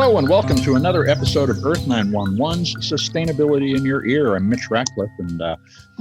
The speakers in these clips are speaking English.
Hello and welcome to another episode of Earth911's Sustainability in Your Ear. I'm Mitch Ratcliffe, and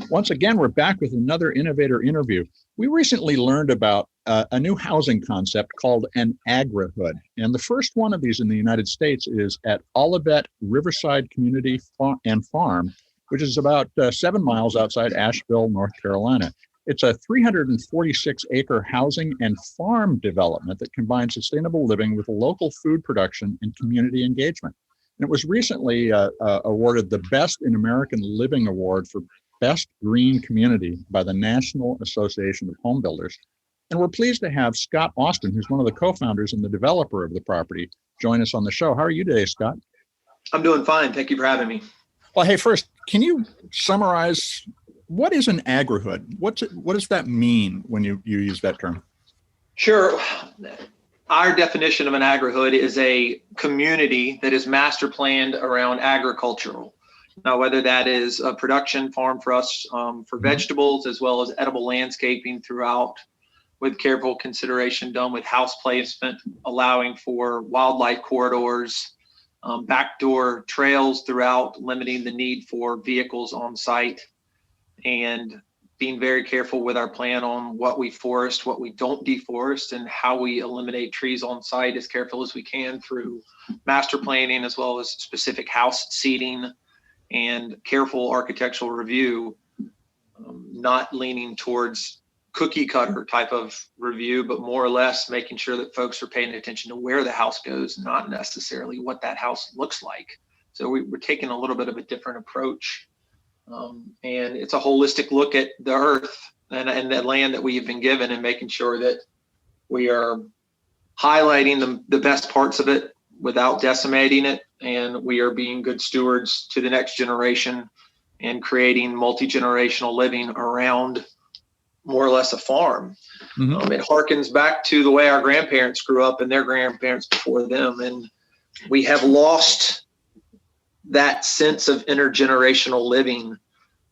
once again, we're back with another innovator interview. We recently learned about a new housing concept called an agrihood, and the first one of these in the United States is at Olivette Riverside Community and Farm, which is about 7 miles outside Asheville, North Carolina. It's a 346-acre housing and farm development that combines sustainable living with local food production and community engagement. And it was recently awarded the Best in American Living Award for Best Green Community by the National Association of Home Builders. And we're pleased to have Scott Austin, who's one of the co-founders and the developer of the property, join us on the show. How are you today, Scott? I'm doing fine. Thank you for having me. Well, hey, first, can you summarize what is an agrihood? What does that mean when you use that term? Sure. Our definition of an agrihood is a community that is master planned around agricultural. Now, whether that is a production farm for us for vegetables, as well as edible landscaping throughout, with careful consideration done with house placement, allowing for wildlife corridors, backdoor trails throughout, limiting the need for vehicles on site, and being very careful with our plan on what we forest, what we don't deforest, and how we eliminate trees on site as careful as we can through master planning, as well as specific house seating and careful architectural review, not leaning towards cookie cutter type of review, but more or less making sure that folks are paying attention to where the house goes, not necessarily what that house looks like. So we're taking a little bit of a different approach. And it's a holistic look at the earth and the land that we have been given, and making sure that we are highlighting the best parts of it without decimating it. And we are being good stewards to the next generation and creating multi-generational living around more or less a farm. Mm-hmm. It harkens back to the way our grandparents grew up and their grandparents before them. And we have lost that sense of intergenerational living,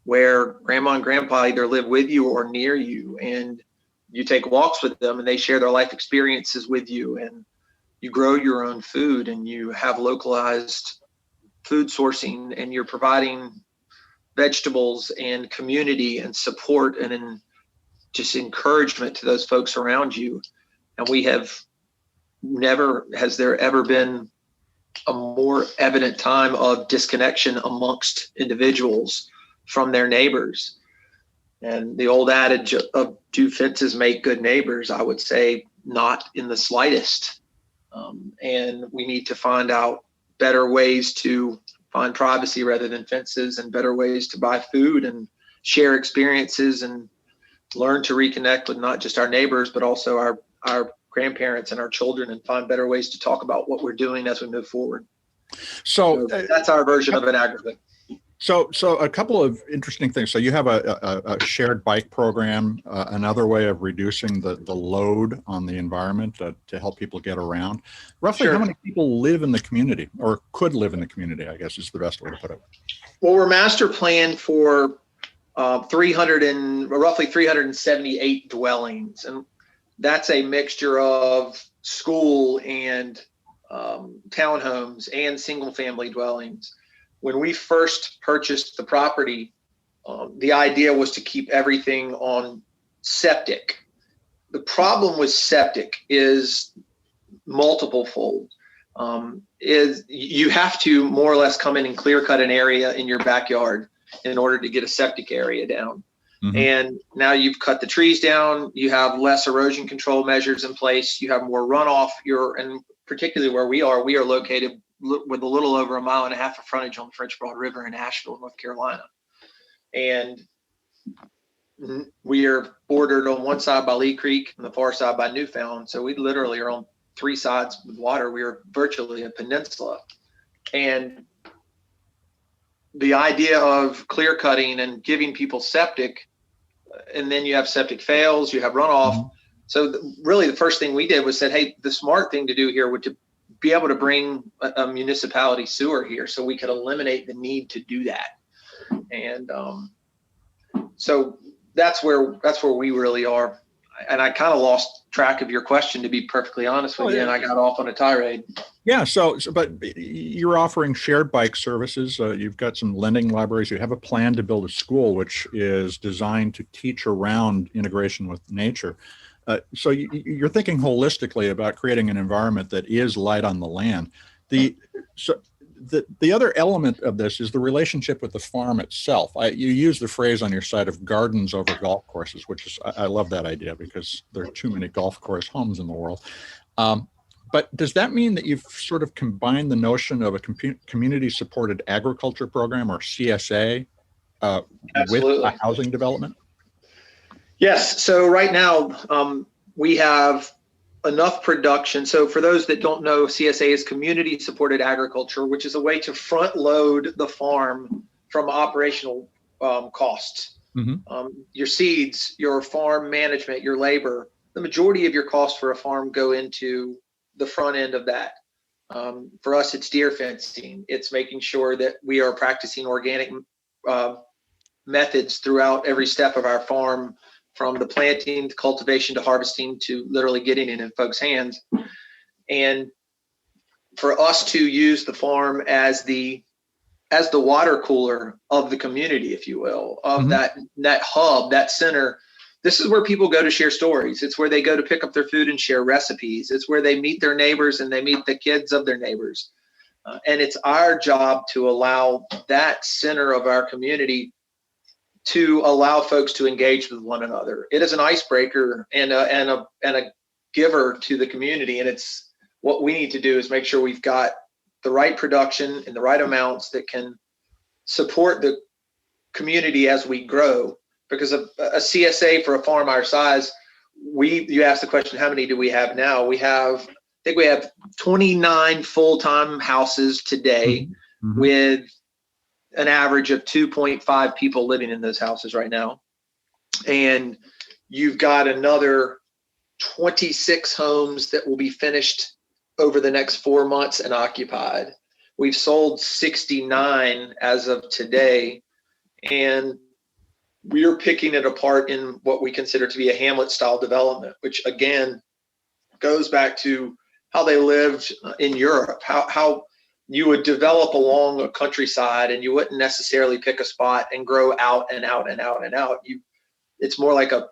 where grandma and grandpa either live with you or near you, and you take walks with them and they share their life experiences with you, and you grow your own food, and you have localized food sourcing, and you're providing vegetables and community and support and just encouragement to those folks around you. And we have never, has there ever been a more evident time of disconnection amongst individuals from their neighbors. And the old adage of do fences make good neighbors, I would say not in the slightest. And we need to find out better ways to find privacy rather than fences, and better ways to buy food and share experiences and learn to reconnect with not just our neighbors, but also our grandparents and our children, and find better ways to talk about what we're doing as we move forward. So that's our version of an agrihood. So a couple of interesting things. So you have a shared bike program, another way of reducing the load on the environment to help people get around. Roughly, sure. How many people live in the community, or could live in the community, I guess is the best way to put it? Well, we're master planned for roughly 378 dwellings. And that's a mixture of school and townhomes and single family dwellings. When we first purchased the property, the idea was to keep everything on septic. The problem with septic is multiple fold. Is you have to more or less come in and clear cut an area in your backyard in order to get a septic area down. Mm-hmm. And now you've cut the trees down, you have less erosion control measures in place, you have more runoff. And particularly where we are located with a little over 1.5 miles of frontage on the French Broad River in Asheville, North Carolina. And we are bordered on one side by Lee Creek and the far side by Newfound. So we literally are on 3 sides with water. We are virtually a peninsula. And the idea of clear cutting and giving people septic, and then you have septic fails, you have runoff. Mm-hmm. So really the first thing we did was said, hey, the smart thing to do here would to be able to bring a municipality sewer here so we could eliminate the need to do that. And so that's where we really are. And I kind of lost track of your question, to be perfectly honest with you, and I got off on a tirade. Yeah. But you're offering shared bike services. You've got some lending libraries. You have a plan to build a school, which is designed to teach around integration with nature. So you're thinking holistically about creating an environment that is light on the land. The other element of this is the relationship with the farm itself. You use the phrase on your site of gardens over golf courses, which is, I love that idea because there are too many golf course homes in the world. But does that mean that you've sort of combined the notion of a community-supported agriculture program, or CSA, with a housing development? Yes. So right now we have enough production. So for those that don't know, CSA is community-supported agriculture, which is a way to front load the farm from operational costs. Mm-hmm. Your seeds, your farm management, your labor, the majority of your costs for a farm go into the front end of that. For us, it's deer fencing. It's making sure that we are practicing organic methods throughout every step of our farm, from the planting to cultivation to harvesting to literally getting it in folks' hands. And for us to use the farm as the water cooler of the community, if you will, of mm-hmm. that hub, that center. This is where people go to share stories. It's where they go to pick up their food and share recipes. It's where they meet their neighbors and they meet the kids of their neighbors. And it's our job to allow that center of our community to allow folks to engage with one another. It is an icebreaker and a giver to the community. And it's what we need to do is make sure we've got the right production in the right amounts that can support the community as we grow. Because a CSA for a farm our size, you asked the question, how many do we have now? I think we have 29 full-time houses today, mm-hmm. with an average of 2.5 people living in those houses right now. And you've got another 26 homes that will be finished over the next 4 months and occupied. We've sold 69 as of today, and we are picking it apart in what we consider to be a Hamlet style development, which again goes back to how they lived in Europe, how you would develop along a countryside and you wouldn't necessarily pick a spot and grow out and out and out and out. It's more like a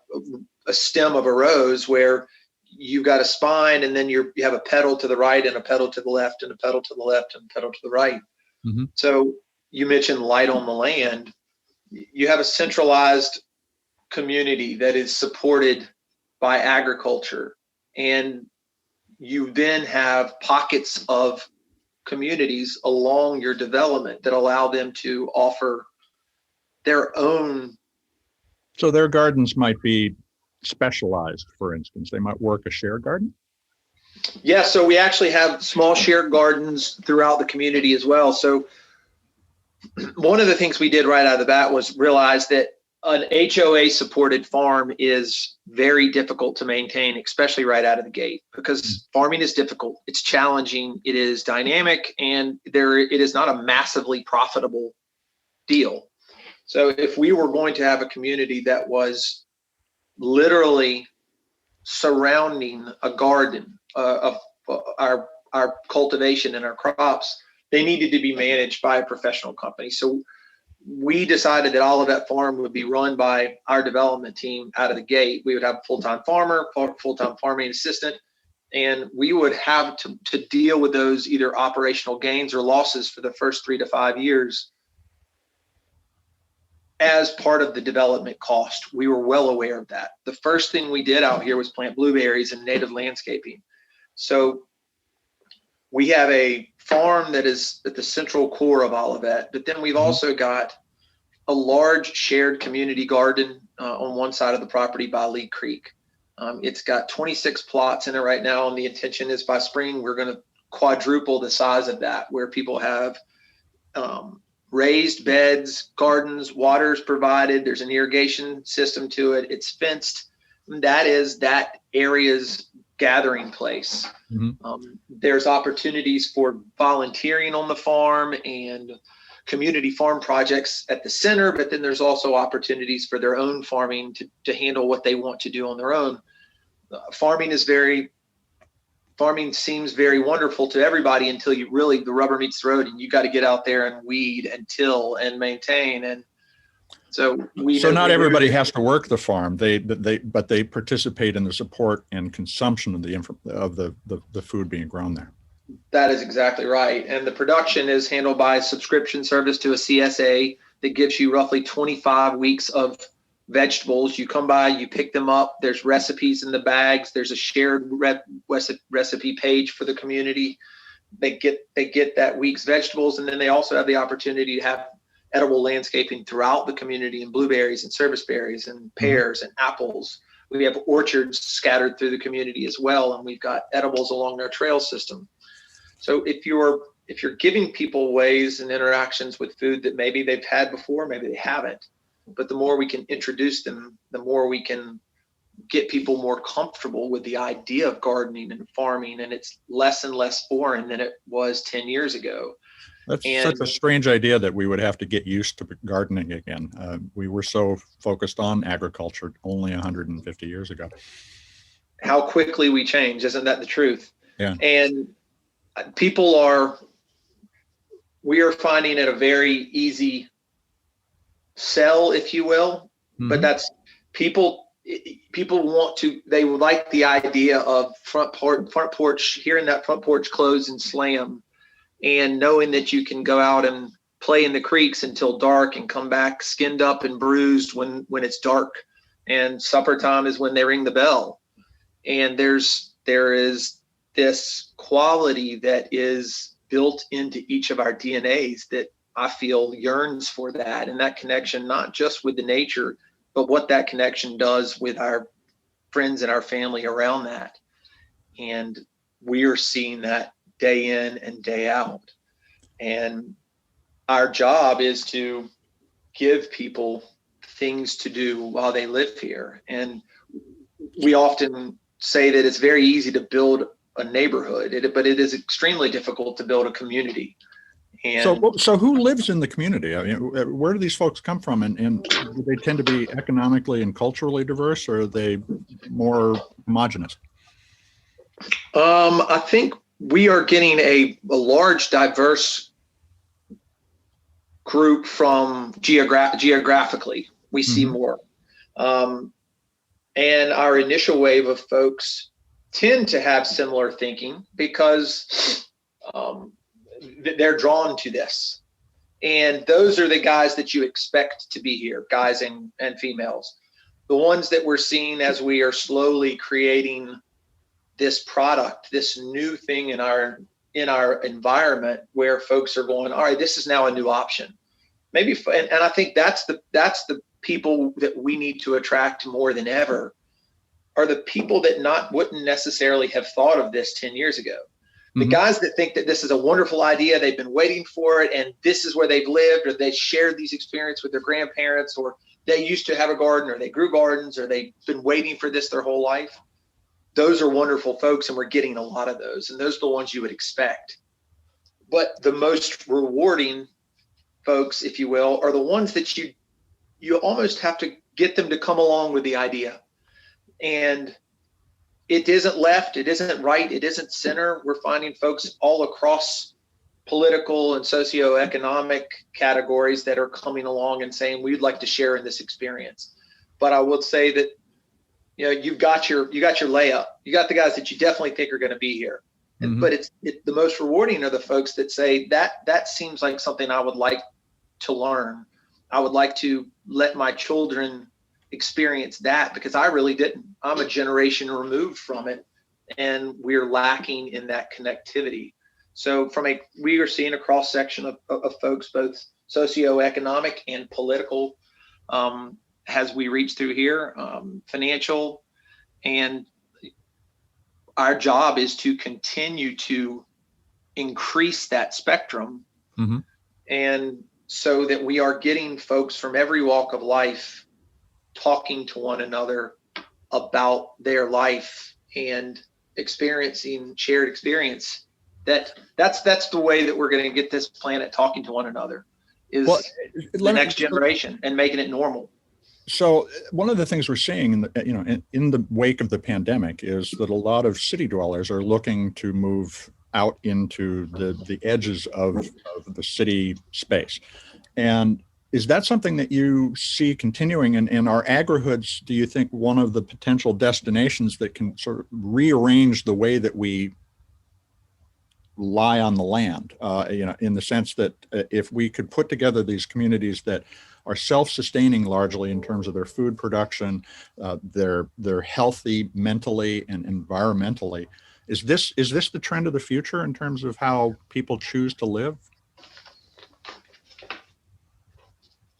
stem of a rose where you've got a spine and then you have a petal to the right and a petal to the left and a petal to the left and a petal to the right. Mm-hmm. So you mentioned light on the land. You have a centralized community that is supported by agriculture, and you then have pockets of communities along your development that allow them to offer their own. So their gardens might be specialized, for instance. They might work a shared garden? Yeah, so we actually have small shared gardens throughout the community as well. So one of the things we did right out of the bat was realize that an HOA supported farm is very difficult to maintain, especially right out of the gate, because farming is difficult. It's challenging. It is dynamic, and it is not a massively profitable deal. So if we were going to have a community that was literally surrounding a garden of our cultivation and our crops, they needed to be managed by a professional company. So we decided that Olivette Farm would be run by our development team out of the gate. We would have a full-time farmer, full-time farming assistant, and we would have to deal with those either operational gains or losses for the first 3 to 5 years as part of the development cost. We were well aware of that. The first thing we did out here was plant blueberries and native landscaping. So we have a farm that is at the central core of Olivette, but then we've also got a large shared community garden on one side of the property by Lee Creek. It's got 26 plots in it right now, and the intention is by spring we're going to quadruple the size of that, where people have raised beds, gardens, water's provided, there's an irrigation system to it, it's fenced. That is that area's gathering place. Mm-hmm. There's opportunities for volunteering on the farm and community farm projects at the center, but then there's also opportunities for their own farming to handle what they want to do on their own. farming seems very wonderful to everybody until the rubber meets the road and you got to get out there and weed and till and maintain. And so not everybody has to work the farm. But they participate in the support and consumption of the food being grown there. That is exactly right. And the production is handled by a subscription service to a CSA that gives you roughly 25 weeks of vegetables. You come by, you pick them up. There's recipes in the bags. There's a shared recipe page for the community. They get that week's vegetables, and then they also have the opportunity to have edible landscaping throughout the community, and blueberries and service berries and pears and apples. We have orchards scattered through the community as well, and we've got edibles along our trail system. So if you're giving people ways and interactions with food that maybe they've had before, maybe they haven't, but the more we can introduce them, the more we can get people more comfortable with the idea of gardening and farming, and it's less and less foreign than it was 10 years ago. That's such a strange idea that we would have to get used to gardening again. We were so focused on agriculture only 150 years ago. How quickly we change, isn't that the truth? Yeah. And we are finding it a very easy sell, if you will, but that's people they like the idea of front porch, hearing that front porch close and slam, and knowing that you can go out and play in the creeks until dark and come back skinned up and bruised when it's dark, and supper time is when they ring the bell. And there is this quality that is built into each of our DNAs that I feel yearns for that, and that connection, not just with the nature, but what that connection does with our friends and our family around that. And we are seeing that day in and day out. And our job is to give people things to do while they live here. And we often say that it's very easy to build a neighborhood, but it is extremely difficult to build a community. And so who lives in the community? I mean, where do these folks come from? And do they tend to be economically and culturally diverse, or are they more homogenous? I think we are getting a large, diverse group from geographically. We see more. And our initial wave of folks tend to have similar thinking because they're drawn to this. And those are the guys that you expect to be here, guys and females. The ones that we're seeing as we are slowly creating this product, this new thing in our environment where folks are going, all right, this is now a new option. Maybe, and I think that's the people that we need to attract more than ever, are the people that wouldn't necessarily have thought of this 10 years ago. The guys that think that this is a wonderful idea, they've been waiting for it, and this is where they've lived, or they shared these experiences with their grandparents, or they used to have a garden, or they grew gardens, or they've been waiting for this their whole life. Those are wonderful folks, and we're getting a lot of those, and those are the ones you would expect. But the most rewarding folks, if you will, are the ones that you almost have to get them to come along with the idea. And it isn't left, it isn't right, it isn't center. We're finding folks all across political and socioeconomic categories that are coming along and saying, we'd like to share in this experience. But I would say that, you've got your layup. You got the guys that you definitely think are going to be here. But the most rewarding are the folks that say that seems like something I would like to learn. I would like to let my children experience that, because I really didn't. I'm a generation removed from it, and we're lacking in that connectivity. So we are seeing a cross section of folks, both socioeconomic and political, as we reach through here, financial, and our job is to continue to increase that spectrum, and so that we are getting folks from every walk of life talking to one another about their life and experiencing shared experience. That's the way that we're going to get this planet talking to one another, is the next generation and making it normal. So one of the things we're seeing in the wake of the pandemic is that a lot of city dwellers are looking to move out into the edges of the city space. And is that something that you see continuing? And in our agri-hoods, do you think one of the potential destinations that can sort of rearrange the way that we lie on the land, in the sense that if we could put together these communities that are self-sustaining largely in terms of their food production, they're healthy mentally and environmentally. Is this the trend of the future in terms of how people choose to live?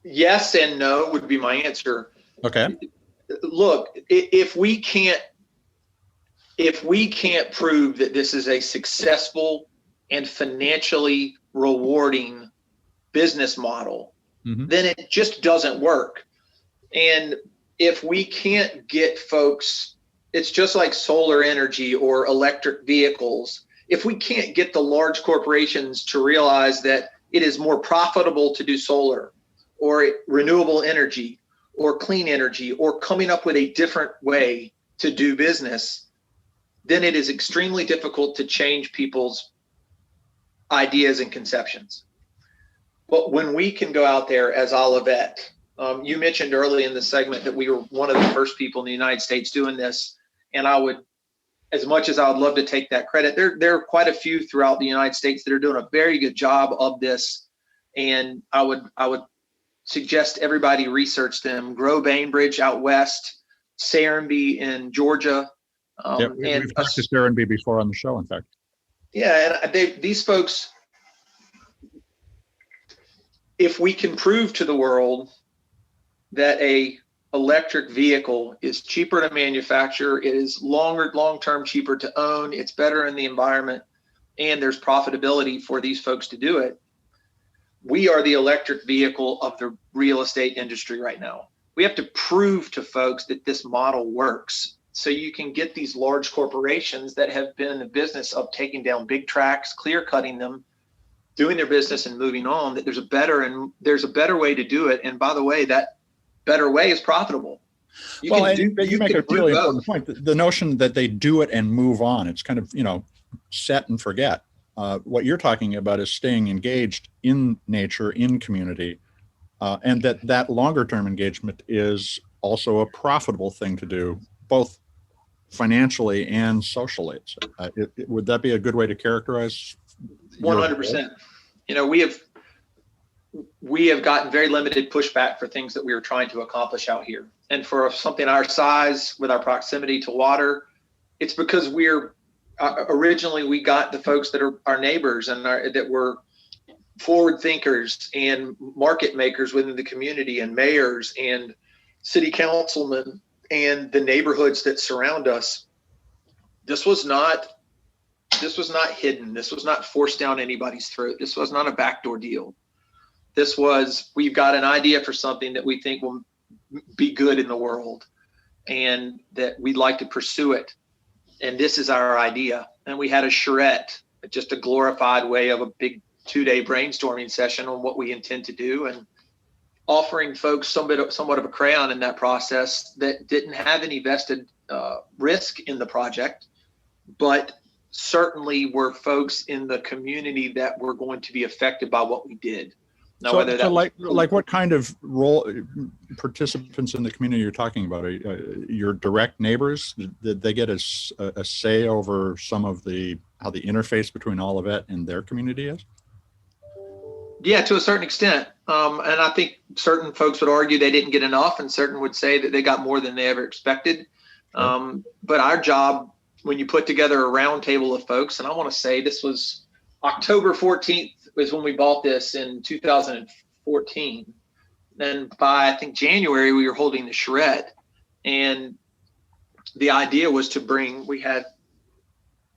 Yes and no would be my answer. Okay. Look, if we can't prove that this is a successful and financially rewarding business model, then it just doesn't work. And if we can't get folks, it's just like solar energy or electric vehicles. If we can't get the large corporations to realize that it is more profitable to do solar or renewable energy or clean energy or coming up with a different way to do business, then it is extremely difficult to change people's ideas and conceptions. But when we can go out there as Olivette, you mentioned early in the segment that we were one of the first people in the United States doing this. And I would, as much as I would love to take that credit, there are quite a few throughout the United States that are doing a very good job of this. And I would suggest everybody research them. Grow Bainbridge out west, Serenbe in Georgia. We've talked to Serenbe before on the show, in fact. Yeah, and these folks, if we can prove to the world that a electric vehicle is cheaper to manufacture, it is long-term cheaper to own, it's better in the environment, and there's profitability for these folks to do it, we are the electric vehicle of the real estate industry right now. We have to prove to folks that this model works. So you can get these large corporations that have been in the business of taking down big tracts, clear cutting them, doing their business and moving on, that there's a better way to do it. And by the way, that better way is profitable. You make a really important point. The notion that they do it and move on, it's kind of, set and forget. What you're talking about is staying engaged in nature, in community, and that longer term engagement is also a profitable thing to do, both financially and socially. Would that be a good way to characterize? 100%. We have gotten very limited pushback for things that we are trying to accomplish out here. And for something our size, with our proximity to water, it's because originally we got the folks that are our neighbors and that were forward thinkers and market makers within the community and mayors and city councilmen and the neighborhoods that surround us. This was not hidden. This was not forced down anybody's throat. This was not a backdoor deal. This was, we've got an idea for something that we think will be good in the world and that we'd like to pursue it. And this is our idea. And we had a charrette, just a glorified way of a big 2-day brainstorming session on what we intend to do, and offering folks somewhat of a crayon in that process that didn't have any vested risk in the project, but certainly were folks in the community that were going to be affected by what we did. Now, like what kind of role participants in the community you're talking about? Are your direct neighbors? Did they get a say over some of how the interface between Olivette and their community is? Yeah, to a certain extent. And I think certain folks would argue they didn't get enough, and certain would say that they got more than they ever expected. Sure. But our job, when you put together a round table of folks, and I want to say this was October 14th was when we bought this in 2014. Then by, I think, January, we were holding the charrette. And the idea was we had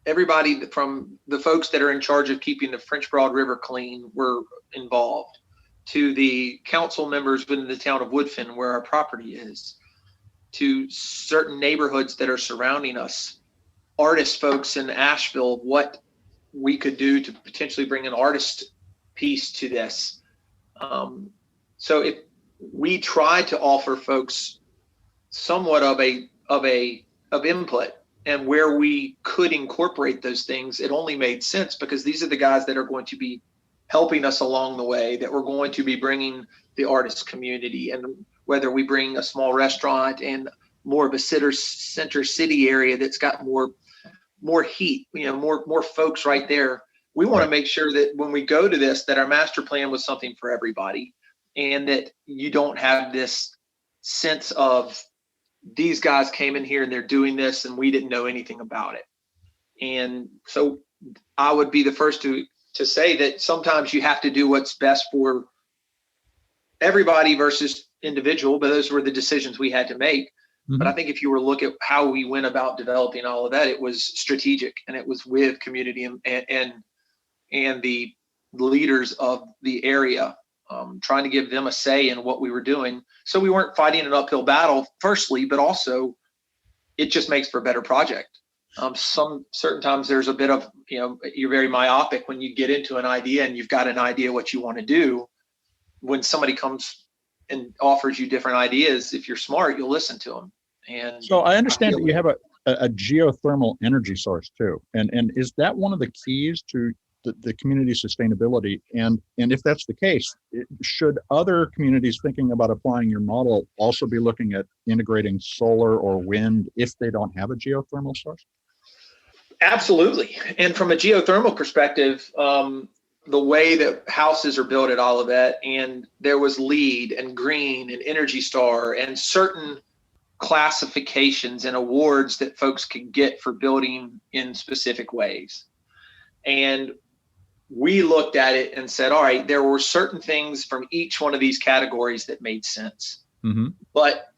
everybody from the folks that are in charge of keeping the French Broad River clean were involved, to the council members within the town of Woodfin, where our property is, to certain neighborhoods that are surrounding us, artist folks in Asheville, what we could do to potentially bring an artist piece to this. So we tried to offer folks somewhat of input, and where we could incorporate those things, it only made sense because these are the guys that are going to be helping us along the way, that we're going to be bringing the artist community, and whether we bring a small restaurant and more of a center city area that's got more heat, more folks right there. We want to make sure that when we go to this, that our master plan was something for everybody, and that you don't have this sense of these guys came in here and they're doing this and we didn't know anything about it. And so I would be the first to say that sometimes you have to do what's best for everybody versus individual, but those were the decisions we had to make. But I think if you were to look at how we went about developing all of that, it was strategic, and it was with community and the leaders of the area, trying to give them a say in what we were doing. So we weren't fighting an uphill battle, firstly, but also it just makes for a better project. Some certain times there's a bit of, you're very myopic when you get into an idea and you've got an idea what you want to do. When somebody comes and offers you different ideas, if you're smart, you'll listen to them. And so I understand that you have a geothermal energy source too. And is that one of the keys to the community sustainability? And if that's the case, should other communities thinking about applying your model also be looking at integrating solar or wind if they don't have a geothermal source? Absolutely. And from a geothermal perspective, the way that houses are built at Olivette, and there was LEED and green and Energy Star and certain classifications and awards that folks could get for building in specific ways. And we looked at it and said, all right, there were certain things from each one of these categories that made sense. But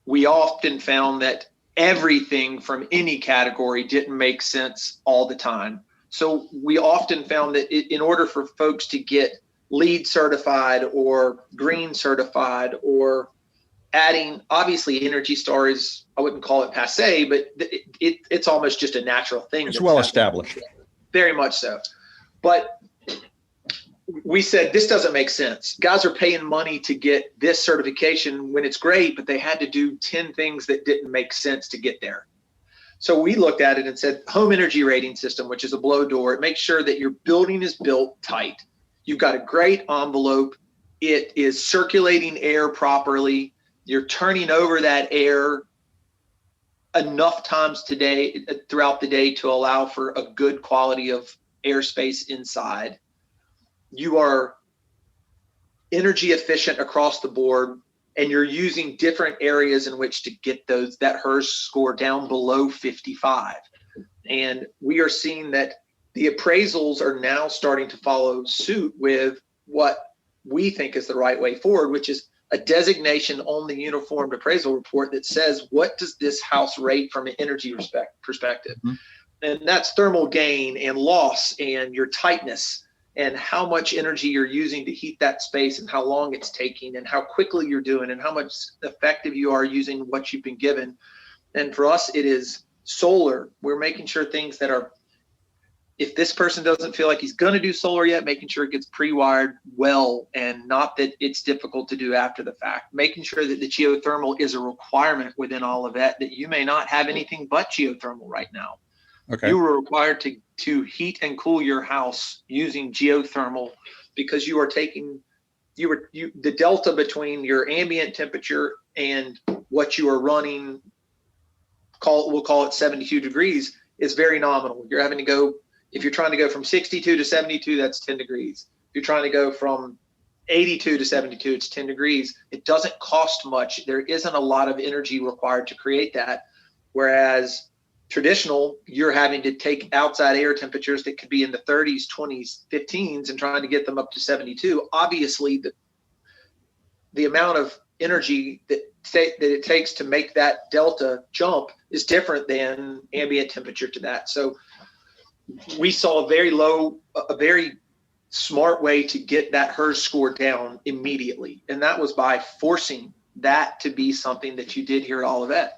we often found that everything from any category didn't make sense all the time. So we often found that in order for folks to get LEED certified or green certified, or adding, obviously Energy Star is, I wouldn't call it passe, but it's almost just a natural thing. It's well established. Very much so. But we said, this doesn't make sense. Guys are paying money to get this certification when it's great, but they had to do 10 things that didn't make sense to get there. So we looked at it and said, home energy rating system, which is a blow door. It makes sure that your building is built tight. You've got a great envelope. It is circulating air properly. You're turning over that air enough times throughout the day to allow for a good quality of airspace inside. You are energy efficient across the board, and you're using different areas in which to get that HERS score down below 55. And we are seeing that the appraisals are now starting to follow suit with what we think is the right way forward, which is a designation on the uniformed appraisal report that says, what does this house rate from an energy perspective? And that's thermal gain and loss and your tightness and how much energy you're using to heat that space and how long it's taking and how quickly you're doing and how much effective you are using what you've been given. And for us, it is solar. We're making sure things that are, if this person doesn't feel like he's going to do solar yet, making sure it gets pre-wired well, and not that it's difficult to do after the fact. Making sure that the geothermal is a requirement within all of that you may not have anything but geothermal right now. Okay. You were required to heat and cool your house using geothermal because you are taking the delta between your ambient temperature and what you are running, we'll call it 72 degrees, is very nominal. You're having to go, if you're trying to go from 62 to 72, that's 10 degrees. If you're trying to go from 82 to 72, it's 10 degrees. It doesn't cost much. There isn't a lot of energy required to create that. Whereas traditional, you're having to take outside air temperatures that could be in the 30s, 20s, 15s and trying to get them up to 72. Obviously, the amount of energy that it takes to make that delta jump is different than ambient temperature to that. So we saw a very smart way to get that HERS score down immediately. And that was by forcing that to be something that you did here at Olivette.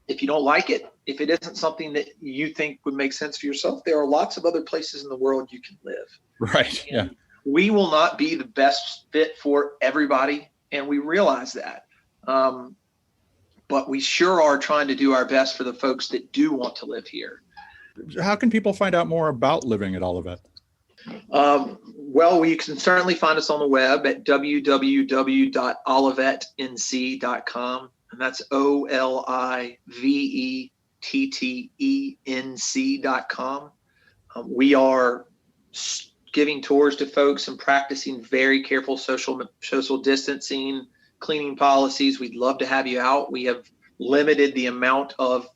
If you don't like it, if it isn't something that you think would make sense for yourself, there are lots of other places in the world you can live. Right. And we will not be the best fit for everybody. and we realize that. But we sure are trying to do our best for the folks that do want to live here. How can people find out more about living at Olivette? Well, you can certainly find us on the web at www.olivettenc.com, and that's OLIVETTENC.com. We are giving tours to folks and practicing very careful social distancing, cleaning policies. We'd love to have you out. We have limited the amount of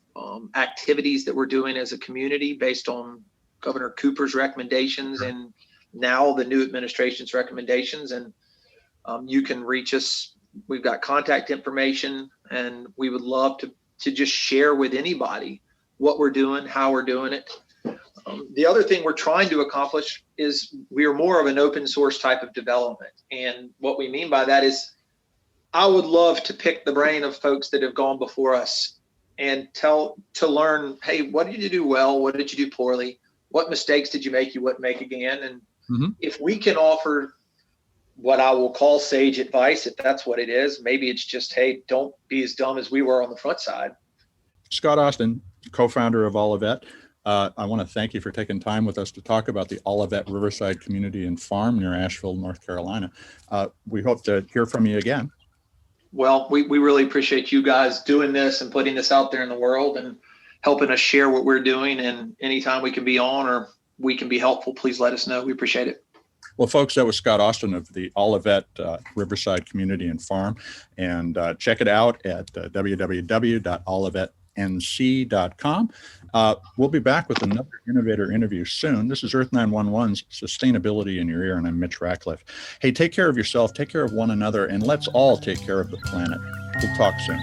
activities that we're doing as a community based on Governor Cooper's recommendations and now the new administration's recommendations. And you can reach us. We've got contact information, and we would love to just share with anybody what we're doing, how we're doing it. The other thing we're trying to accomplish is we are more of an open source type of development. And what we mean by that is I would love to pick the brain of folks that have gone before us and to learn, hey, what did you do well? What did you do poorly? What mistakes did you make you wouldn't make again? And if we can offer what I will call sage advice, if that's what it is, maybe it's just, hey, don't be as dumb as we were on the front side. Scott Austin, co-founder of Olivette. I want to thank you for taking time with us to talk about the Olivette Riverside Community and Farm near Asheville, North Carolina. We hope to hear from you again. Well, we really appreciate you guys doing this and putting this out there in the world and helping us share what we're doing. And anytime we can be on or we can be helpful, please let us know. We appreciate it. Well, folks, that was Scott Austin of the Olivette Riverside Community and Farm. And check it out at www.olivettenc.com. We'll be back with another innovator interview soon. This is Earth911's Sustainability in Your Ear, and I'm Mitch Ratcliffe. Hey, take care of yourself, take care of one another, and let's all take care of the planet. We'll talk soon.